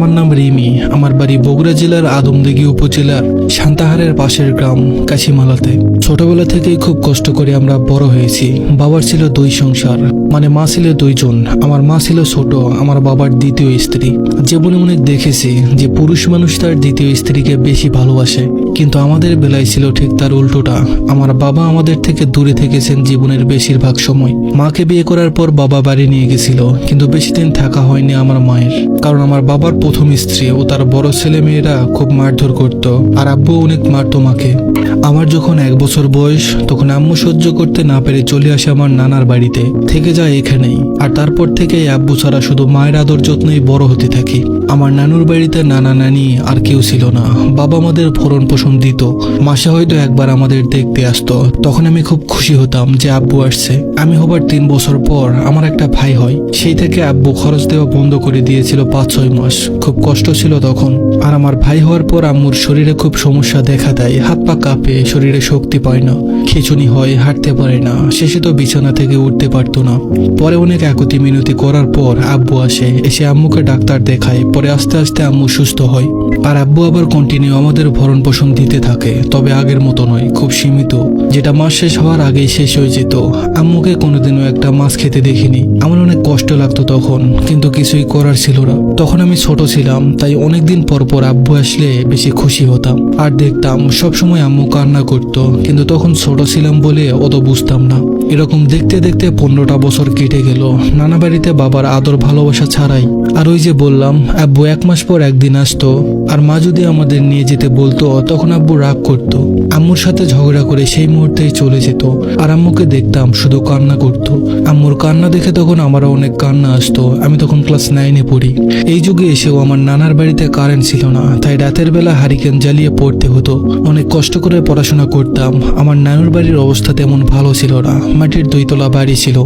আমার নাম রিমি। আমার বাড়ি বগুড়া জেলার আদমদীঘি উপজেলার সান্তাহারের পাশের গ্রাম কাশিমালাতে। ছোটবেলা থেকেই খুব কষ্ট করে আমরা বড় হয়েছি। বাবার ছিল দুই সংসার, মানে মা ছিল দুইজন। আমার মা ছিল ছোট, আমার বাবার দ্বিতীয় স্ত্রী। জীবনে অনেক দেখেছি যে পুরুষ মানুষ তার দ্বিতীয় স্ত্রীকে বেশি ভালোবাসে, কিন্তু আমাদের বেলায় ছিল ঠিক তার উল্টোটা। আমার বাবা আমাদের থেকে দূরে থেকেছেন জীবনের বেশিরভাগ সময়। মাকে বিয়ে করার পর বাবা বাড়ি নিয়ে গেছিল, কিন্তু বেশি দিন থাকা হয়নি আমার মায়ের, কারণ আমার বাবার প্রথম স্ত্রী ও তার বড় ছেলে মেয়েরা খুব মারধর করত, আর আব্বু অনেক মারতো মাকে। আমার যখন 1 বছর বয়স, তখন আম্মু সহ্য করতে না পেরে চলে আসে আমার নানার বাড়িতে, থেকে যায় এখানেই। আর তারপর থেকে আব্বু ছাড়া শুধু মায়ের আদর যত্নেই বড় হতে থাকি। আমার নানুর বাড়িতে নানা নানি আর কেউ ছিল না। বাবা আমাদের ভরণ পোষণ দিত, মাসে হয়তো একবার আমাদের দেখতে আসতো। তখন আমি খুব খুশি হতাম যে আব্বু আসছে। আমি হবার 3 বছর পর আমার একটা ভাই হয়। সেই থেকে আব্বু খরচ দেওয়া বন্ধ করে দিয়েছিল 5-6 মাস। খুব কষ্ট ছিল তখন। আর আমার ভাই হওয়ার পর আম্মুর শরীরে খুব সমস্যা দেখা দেয়। হাত পা কাঁপে, শরীরে শক্তি পায় না, খিঁচুনি হয়, হাঁটতে পারে না। শেষে তো বিছানা থেকে উঠতে পারতো না। পরে অনেক একতি মিনতি করার পর আব্বু আসে, এসে আম্মুকে ডাক্তার দেখায়। পরে আস্তে আস্তে আম্মু সুস্থ হয়। আর আব্বু আবার কন্টিনিউ আমাদের ভরণ পোষণ দিতে থাকে, তবে আগের মতো নয়, খুব সীমিত, যেটা মাস শেষ হওয়ার আগেই শেষ হয়ে যেত। আম্মুকে কোনোদিনও একটা মাছ খেতে দেখিনি। আমার অনেক কষ্ট লাগতো তখন, কিন্তু কিছুই করার ছিল না। তখন আমি ছোট ছিলাম, তাই অনেকদিন পর পর আব্বু আসলে বেশি খুশি হতাম। আর দেখতাম সবসময় আম্মু কান্না করতো, কিন্তু তখন ছোট ছিলাম বলে অত বুঝতাম না। এরকম দেখতে দেখতে 15টা বছর কেটে গেল, নানা বাড়িতে বাবার আদর ভালোবাসা ছাড়াই। আর ওই যে বললাম, আব্বু 1 মাস পর একদিন আসতো, আর মা যদি আমাদের নিয়ে যেতে বলতো তখন আব্বু রাগ করতো। আম্মুর সাথে ঝগড়া করে সেই মুহূর্তেই চলে যেত। আর আম্মুকে দেখতাম শুধু কান্না করতো। আম্মুর কান্না দেখে তখন আমারও অনেক কান্না আসতো। আমি তখন ক্লাস 9-এ পড়ি। এই যুগে এসেও আমার নানার বাড়িতে কারেন্ট ছিল না, তাই রাতের বেলা হারিকেন জ্বালিয়ে পড়তে হতো। অনেক কষ্ট করে পড়াশোনা করতাম। আমার নানুর বাড়ির অবস্থা তেমন ভালো ছিল না, মাটির 2 তলা বাড়ি ছিল।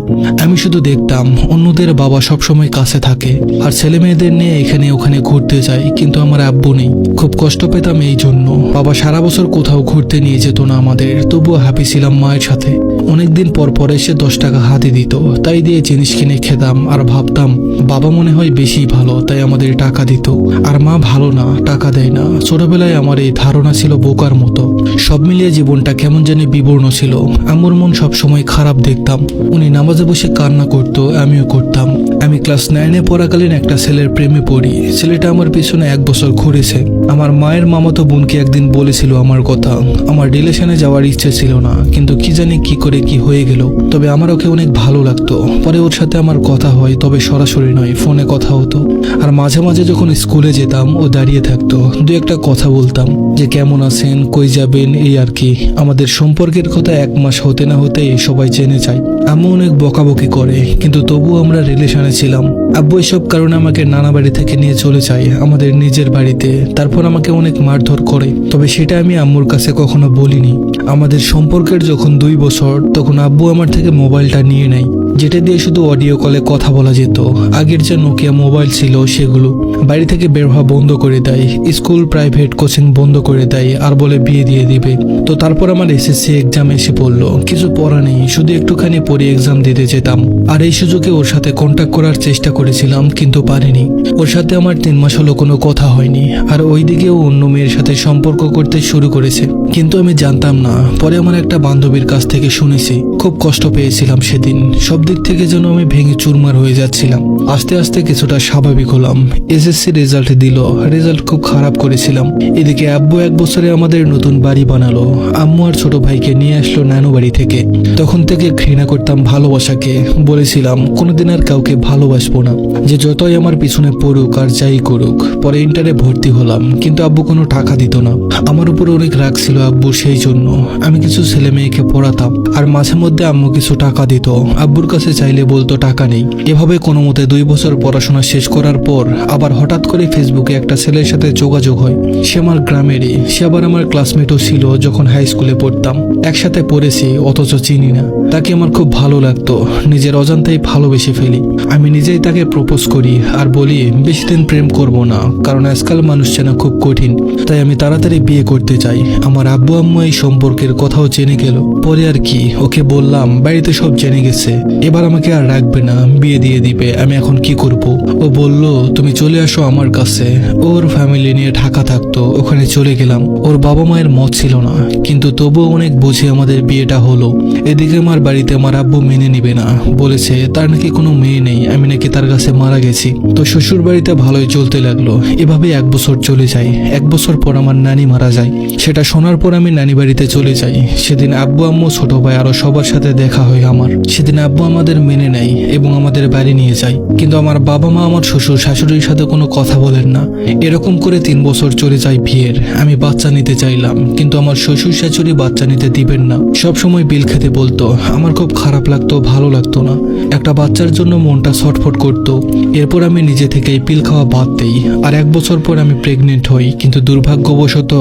আমি শুধু দেখতাম অন্যদের বাবা সবসময় কাছে থাকে আর ছেলে মেয়েদের নিয়ে এখানে ওখানে ঘুরতে যায়, কিন্তু আমার আব্বু নেই। খুব কষ্ট পেতাম এই জন্য। বাবা সারা বছর কোথাও ঘুরতে নিয়ে যেত না আমাদের, তবুও হ্যাপি ছিলাম মায়ের সাথে। অনেকদিন পর পর এসে 10 টাকা হাতে দিত, তাই দিয়ে জিনিস কিনে খেতাম। আর ভাবতাম বাবা মনে হয় বেশি ভালো, তাই আমাদের টাকা দিত। আর মা ভালো না, টাকা দেয় না। ছোটবেলায় আমার এই ধারণা ছিল বোকার মতো। সব মিলিয়ে জীবনটা কেমন জানি বিবর্ণ ছিল। আম্মুর মন সবসময় খারাপ দেখতাম। উনি নামাজে বসে কান্না করতো, আমিও করতাম। আমি ক্লাস 9-এ পড়াকালীন একটা ছেলের প্রেমে পড়ি। ছেলেটা আমার পিছনে 1 বছর ঘুরেছে। আমার মায়ের মামাতো বোনকে একদিন বলেছিল আমার কথা। আমার রিলেশনে যাওয়ার ইচ্ছে ছিল না, কিন্তু কি জানি কি করে কি হয়ে গেল। তবে আমার ওকে অনেক ভালো লাগতো। পরে ওর সাথে আমার কথা হয়, তবে সরাসরি নয়, ফোনে কথা হতো। আর মাঝে মাঝে যখন স্কুলে যেতাম ও দাঁড়িয়ে থাকতো, 2-একটা কথা বলতাম যে কেমন আছেন, কই যাবেন, এই আর কি। আমাদের সম্পর্কের কথা 1 মাস হতে না হতেই সবাই জেনে যায়। আম্মু অনেক বকাবকি করে, কিন্তু তবুও আমরা রিলেশনে ছিলাম। আব্বু এসব কারণে আমাকে নানা বাড়ি থেকে নিয়ে চলে যায় আমাদের নিজের বাড়িতে। তারপর আমাকে অনেক মারধর করে, তবে সেটা আমি আম্মুর কাছে কখনো বলিনি। আমাদের সম্পর্কের যখন 2 বছর, তখন আব্বু আমার থেকে মোবাইলটা নিয়ে নেয়, যেটা দিয়ে শুধু অডিও কলে কথা বলা যেত। আগের যে নোকিয়া মোবাইল ছিল সেগুলো। বাড়ি থেকে বের হওয়া বন্ধ করে দেয়, স্কুল প্রাইভেট কোচিং বন্ধ করে দেয়, আর বলে বিয়ে দিয়ে দিবে। তো তারপর আমার এসএসসি এক্সাম এসে পড়লো। কিছু পড়া নেই, শুধু একটুখানি পড়ে এক্সাম দিতে যেতাম। আর এই সুযোগে ওর সাথে কন্ট্যাক্ট করার চেষ্টা করেছিলাম, কিন্তু পারিনি। ওর সাথে আমার 3 মাস হলো কোনো কথা হয়নি। আর ওইদিকেও অন্য মেয়ের সাথে সম্পর্ক করতে শুরু করেছে, কিন্তু আমি জানতাম না। পরে আমার একটা বান্ধবীর কাছ থেকে শুনেছি। খুব কষ্ট পেয়েছিলাম সেদিন। সব দিক থেকে যেন আমি ভেঙে চুরমার হয়ে যাচ্ছিলাম। আস্তে আস্তে কিছুটা স্বাভাবিক হলাম। এসএসসি রেজাল্ট দিল, রেজাল্ট খুব খারাপ করেছিলাম। এদিকে আব্বু 1 বছরে আমাদের নতুন বাড়ি বানালো। আম্মু আর ছোট ভাইকে নিয়ে আসলো নানু বাড়ি থেকে। তখন থেকে ঘৃণা করতাম ভালোবাসাকে। বলেছিলাম কোনোদিন আর কাউকে ভালোবাসবো না, যে যতই আমার পিছনে পড়ুক আর যাই করুক। পরে ইন্টারে ভর্তি হলাম, কিন্তু আব্বু কোনো টাকা দিত না। আমার উপর অনেক রাগ ছিল আব্বুর, সেই জন্য আমি কিছু ছেলে মেয়েকে পড়াতাম। আর মাঝে মধ্যে আম্মু কিছু টাকা দিত। আব্বুর কাছে চাইলে বলতো টাকা নেই। এভাবে কোনো মতে 2 বছর পড়াশোনা শেষ করার পর আবার হঠাৎ করে ফেসবুকে একটা ছেলের সাথে যোগাযোগ হয়। সে আমার গ্রামেরই। সে আবার আমার ক্লাসমেটও ছিল যখন হাই স্কুলে পড়তাম। একসাথে পড়েছি, অথচ চিনি না। তাকে আমার খুব ভালো লাগতো, নিজের অজান্তেই ভালোবেসে ফেলি। আমি নিজেই তাকে প্রপোজ করি আর বলি বেশি দিন প্রেম করব না, কারণ আজকাল মানুষ চেনা খুব কঠিন। তাই আমি তাড়াতাড়ি বিয়ে করতে চাই। আমার আমার আব্বু আম্মু এই সম্পর্কের কথাও জেনে গেল। পরে আর কি, ওকে বললাম বাড়িতে সব জেনে গেছে, এবার আমাকে আর রাখবে না, বিয়ে দিয়ে দিবে। আমি এখন কি করব? ও বলল তুমি চলে আসো আমার কাছে। ওর ফ্যামিলি নিয়ে ঢাকা থাকতো, ওখানে চলে গেলাম। ওর বাবা মায়ের মত ছিল না, কিন্তু তবুও অনেক বুঝে আমাদের বিয়েটা হলো। এদিকে আমার বাড়িতে আমার আব্বু মেনে নিবে না, বলেছে তার নাকি কোনো মেয়ে নেই, আমি নাকি তার কাছে মারা গেছি। তো শ্বশুর বাড়িতে ভালোই চলতে লাগলো। এভাবে 1 বছর চলে যায়। 1 বছর পর আমার নানি মারা যায়। সেটা শোনার পর আমি নানি বাড়িতে চলে যাই। সেদিন আব্বু আম্মু ছোট ভাই আরো সবার সাথে দেখা হয় আমার। সেদিন আব্বু আমাদের মেনে নেয় এবং আমাদের বাড়ি নিয়ে যায়, কিন্তু আমার বাবা মা আমার শ্বশুর শাশুড়ির সাথে কোনো কথা বলেন না। এরকম করে 3 বছর চলে যায় বিয়ের। আমি বাচ্চা নিতে চাইলাম, কিন্তু আমার শ্বশুর শাশুড়ি বাচ্চা নিতে দিবেন না। সব সময় বিল খেতে বলতো। আমার খুব খারাপ লাগতো, ভালো লাগতো না। একটা বাচ্চার জন্য মনটা ছটফট করতো। এরপর আমি নিজে থেকেই পিল খাওয়া বাদ দেই। আর 1 বছর পর আমি প্রেগনেন্ট হই, কিন্তু দুর্ভাগ্যবশত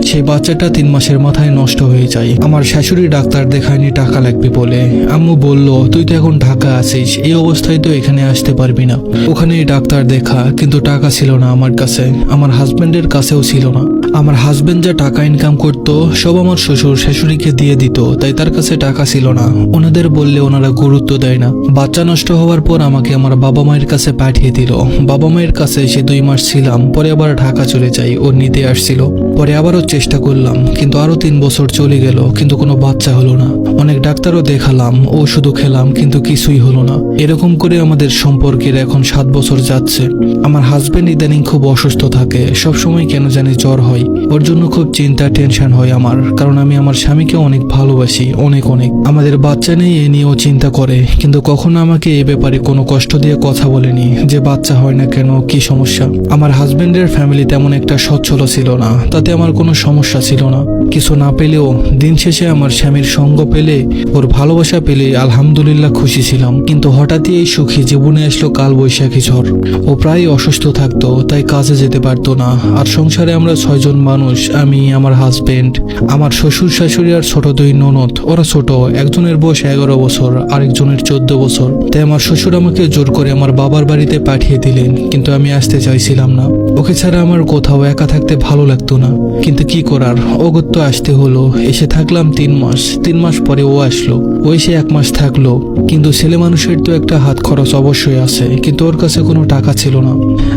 সেই বাচ্চাটা 3 মাসের মাথায় নষ্ট হয়ে যায়। আমার শাশুড়ি ডাক্তার দেখায়নি টাকা লাগবে বলে। আম্মু বলল তুই তো এখন ঢাকা আছিস, এই অবস্থায় তো এখানে আসতে পারবি না। ওখানেই ডাক্তার দেখা, কিন্তু টাকা ছিল না আমার কাছে, আমার হাজবেন্ডের কাছেও ছিল না। আমার হাজবেন্ড যা টাকা ইনকাম করতো সব আমার শ্বশুর শাশুড়িকে দিয়ে দিত, তাই তার কাছে টাকা ছিল না। ওনাদের বললে ওনারা গুরুত্ব দেয় না। বাচ্চা নষ্ট হওয়ার পর আমাকে আমার বাবা মায়ের কাছে পাঠিয়ে দিল। বাবা মায়ের কাছে সে 2 মাস ছিলাম, পরে আবার ঢাকা চলে যাই। ও নিতে আসছিল। পরে আবারও চেষ্টা করলাম, কিন্তু আরো 3 বছর চলে গেল, কিন্তু কোনো বাচ্চা হলো না। অনেক ডাক্তারও দেখালাম, ওষুধও খেলাম, কিন্তু কিছুই হলো না। এরকম করে আমাদের সম্পর্কের এখন 7 বছর যাচ্ছে। আমার হাজবেন্ড ইদানিং খুব অসুস্থ থাকে, সব সময় কেন জানি জ্বর হয়। ওর জন্য খুব চিন্তা টেনশন হয় আমার, কারণ আমি আমার স্বামীকে অনেক ভালোবাসি, অনেক অনেক। আমাদের বাচ্চা নেই এ নিয়েও চিন্তা করে, কিন্তু কখনো আমাকে এ ব্যাপারে কোনো কষ্ট দিয়ে কথা বলেনি যে বাচ্চা হয় না কেন, কি সমস্যা। আমার হাজবেন্ডের ফ্যামিলি তেমন একটা সচ্ছল ছিল না, তাতে আমার কোনো সমস্যা ছিল না। কিছু না পেলেও দিন শেষে আমার স্বামীর সঙ্গ পেলে, ওর ভালোবাসা পেলে আলহামদুলিল্লাহ খুশি ছিলাম। কিন্তু হঠাৎই এই সুখী জীবনে আসলো কালবৈশাখী ঝড়। ও প্রায় অসুস্থ থাকতো, তাই কাজে যেতে পারতো না। আর সংসারে আমরা 6 জন মানুষ, আমি, আমার হাজবেন্ড, আমার শ্বশুর শাশুড়ি আর ছোট 2 ননদ। ওরা ছোট, একজনের বয়স 11 বছর, আরেকজনের 14 বছর। তাই আমার শ্বশুর আমাকে জোর করে আমার বাবার বাড়িতে পাঠিয়ে দিলেন, কিন্তু আমি আসতে চাইছিলাম না। ওকে ছাড়া আমার কোথাও একা থাকতে ভালো লাগতো না, কিন্তু কি করার, অগত্য আসতে হলো। এসে থাকলাম 3 মাস। 3 মাস পরে ও আসলো। ও এসে 1 মাস থাকলো, কিন্তু ছেলে মানুষের তো একটা হাত খরচ অবশ্যই আছে, কিন্তু ওর কাছে কোনো টাকা ছিল না।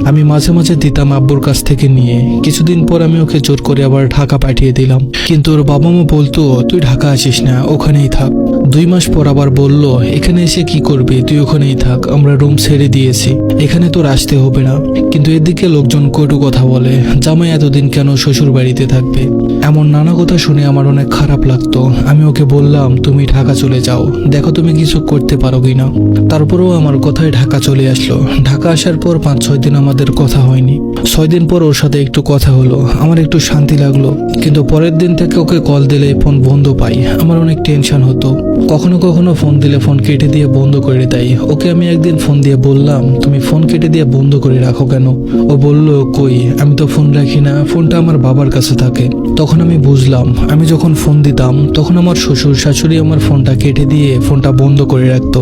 আমি মাঝে মাঝে দিতাম আব্বুর কাছ থেকে নিয়ে। কিছুদিন পর আমি ওকে জোর করে আবার ঢাকা পাঠিয়ে দিলাম, কিন্তু ওর বাবা মা বলতো তুই ঢাকা আসিস না, ওখানেই থাক। 2 মাস পর আবার বলল এখানে এসে কি করবি, তুই ওখানেই থাক, আমরা রুম ছেড়ে দিয়েছি, এখানে তোর আসতে হবে না। কিন্তু এদিকে লোকজন কটু কথা বলে, জামাই এতদিন কেন শ্বশুর বাড়িতে থাকবে। এমন নানা কথা শুনে আমার অনেক খারাপ লাগতো। আমি ওকে বললাম তুমি ঢাকা চলে যাও, দেখো তুমি কিছু করতে পারো কিনা। তারপরেও আমার কথায় ঢাকা চলে আসলো। ঢাকা আসার পর 5-6 দিন আমাদের কথা হয়নি। 6 দিন পর ওর সাথে একটু কথা হলো, আমার একটু শান্তি লাগলো। কিন্তু পরের দিন থেকে ওকে কল দিলে ফোন বন্ধ পাই। আমার অনেক টেনশন হতো। কখনো কখনো ফোন দিলে ফোন কেটে দিয়ে বন্ধ করে দেয়। ওকে আমি একদিন ফোন দিয়ে বললাম তুমি ফোন কেটে দিয়ে বন্ধ করে রাখো কেন? ও বলল কই, আমি তো ফোন রাখি না, ফোনটা আমার বাবার কাছে থাকে। তখন আমি বুঝলাম, আমি যখন ফোন দিতাম তখন আমার শ্বশুর শাশুড়ি আমার ফোনটা কেটে দিয়ে ফোনটা বন্ধ করে রাখতো।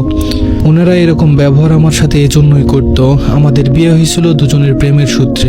ওনারা এরকম ব্যবহার আমার সাথে এজন্যই করতো। আমাদের বিয়ে হয়েছিল দুজনের প্রেমের সূত্রে।